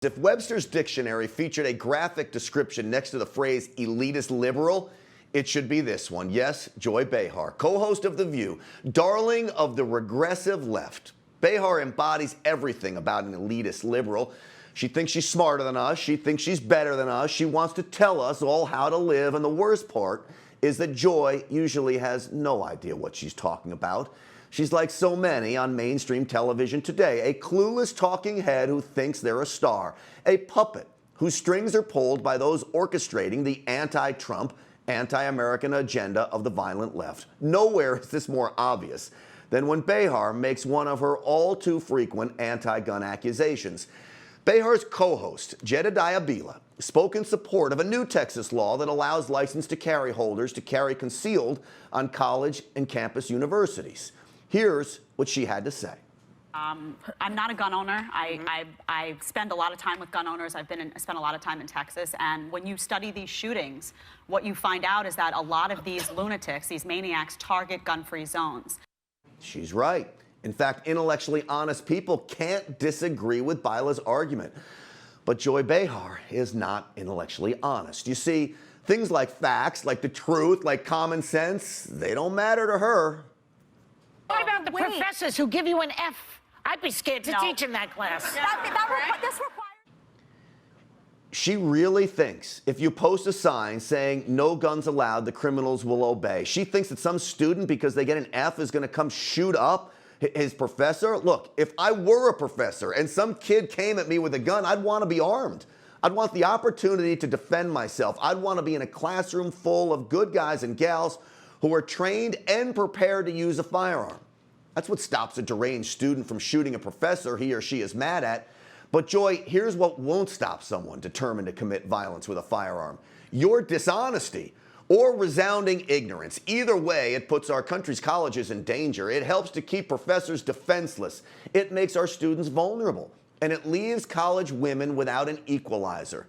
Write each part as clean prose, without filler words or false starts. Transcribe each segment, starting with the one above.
If Webster's dictionary featured a graphic description next to the phrase elitist liberal, it should be this one. Yes, Joy Behar, co-host of The View, darling of the regressive left. Behar embodies everything about an elitist liberal. She thinks she's smarter than us. She thinks she's better than us. She wants to tell us all how to live. And the worst part is that Joy usually has no idea what she's talking about. She's like so many on mainstream television today, a clueless talking head who thinks they're a star, a puppet whose strings are pulled by those orchestrating the anti-Trump, anti-American agenda of the violent left. Nowhere is this more obvious than when Behar makes one of her all too frequent anti-gun accusations. Behar's co-host, Jedediah Bila, spoke in support of a new Texas law that allows licensed to carry holders to carry concealed on college and campus universities. Here's what she had to say. I'm not a gun owner. I spend a lot of time with gun owners. I've spent a lot of time in Texas. And when you study these shootings, what you find out is that a lot of these lunatics, these maniacs, target gun-free zones. She's right. In fact, intellectually honest people can't disagree with Bila's argument. But Joy Behar is not intellectually honest. You see, things like facts, like the truth, like common sense, they don't matter to her. What about the professors who give you an F? I'd be scared to teach in that class. She really thinks if you post a sign saying no guns allowed, the criminals will obey. She thinks that some student, because they get an F, is going to come shoot up his professor. Look, if I were a professor and some kid came at me with a gun, I'd want to be armed. I'd want the opportunity to defend myself. I'd want to be in a classroom full of good guys and gals who are trained and prepared to use a firearm. That's what stops a deranged student from shooting a professor he or she is mad at. But Joy, here's what won't stop someone determined to commit violence with a firearm: your dishonesty or resounding ignorance. Either way, it puts our country's colleges in danger. It helps to keep professors defenseless. It makes our students vulnerable. And it leaves college women without an equalizer.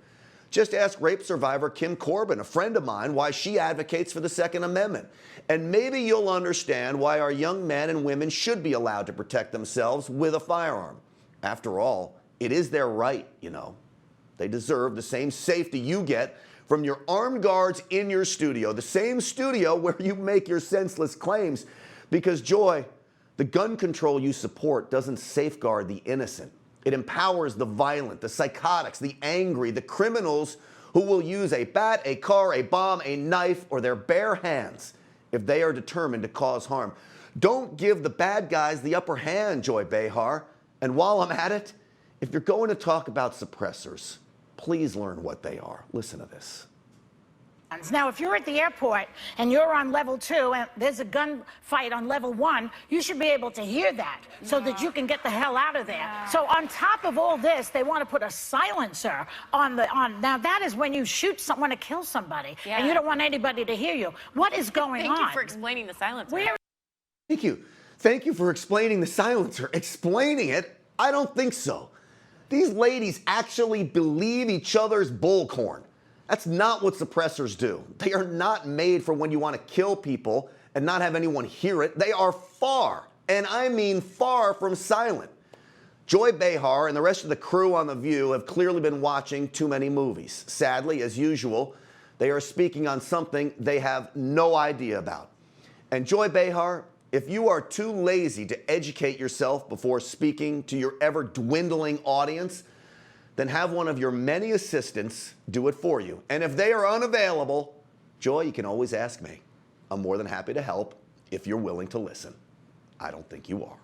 Just ask rape survivor Kim Corban, a friend of mine, why she advocates for the Second Amendment. And maybe you'll understand why our young men and women should be allowed to protect themselves with a firearm. After all, it is their right, you know. They deserve the same safety you get from your armed guards in your studio, the same studio where you make your senseless claims. Because, Joy, the gun control you support doesn't safeguard the innocent. It empowers the violent, the psychotics, the angry, the criminals who will use a bat, a car, a bomb, a knife, or their bare hands if they are determined to cause harm. Don't give the bad guys the upper hand, Joy Behar. And while I'm at it, if you're going to talk about suppressors, please learn what they are. Listen to this. Now, if you're at the airport and you're on level 2 and there's a gunfight on level 1, you should be able to hear that so that you can get the hell out of there. So on top of all this, they want to put a silencer on. Now that is when you shoot someone to kill somebody and you don't want anybody to hear you. What is going on? Thank you for explaining the silencer. Thank you. Thank you for explaining the silencer. Explaining it? I don't think so. These ladies actually believe each other's bullcorn. That's not what suppressors do. They are not made for when you want to kill people and not have anyone hear it. They are far, and I mean far, from silent. Joy Behar and the rest of the crew on The View have clearly been watching too many movies. Sadly, as usual, they are speaking on something they have no idea about. And Joy Behar, if you are too lazy to educate yourself before speaking to your ever-dwindling audience, then have one of your many assistants do it for you. And if they are unavailable, Joy, you can always ask me. I'm more than happy to help if you're willing to listen. I don't think you are.